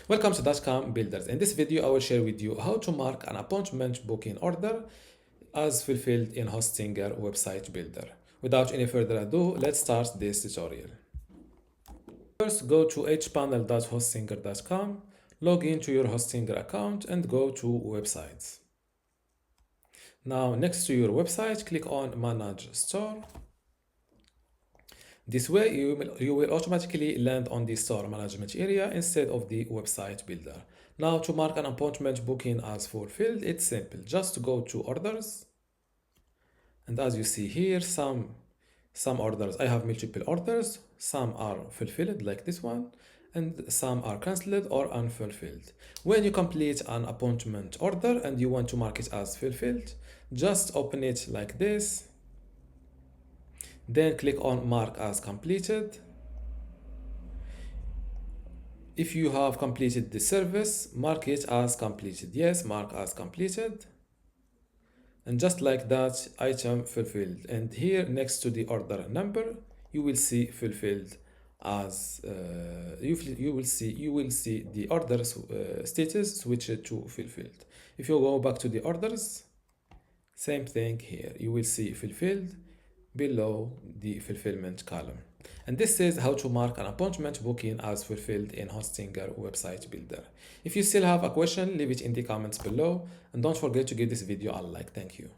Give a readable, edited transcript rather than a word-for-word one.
Welcome to dotcom builders. In this video, I will share with you how to mark an appointment booking order as fulfilled in Hostinger website builder. Without any further ado, let's start this tutorial. First, go to hpanel.hostinger.com, log into your Hostinger account and go to websites. Now, next to your website, click on Manage Store. This way, you will automatically land on the store management area instead of the website builder. Now, to mark an appointment booking as fulfilled, it's simple. Just go to orders. And as you see here, some orders, I have multiple orders. Some are fulfilled like this one, and some are cancelled or unfulfilled. When you complete an appointment order and you want to mark it as fulfilled, just open it like this. Then click on mark as completed. If you have completed the service, mark it as completed. Yes, mark as completed. And just like that, item fulfilled. And here next to the order number, you will see fulfilled as you will see the order status switched to fulfilled. If you go back to the orders, same thing here. You will see fulfilled below the fulfillment column. And this is how to mark an appointment booking as fulfilled in Hostinger website builder. If you still have a question, leave it in the comments below, and don't forget to give this video a like. Thank you.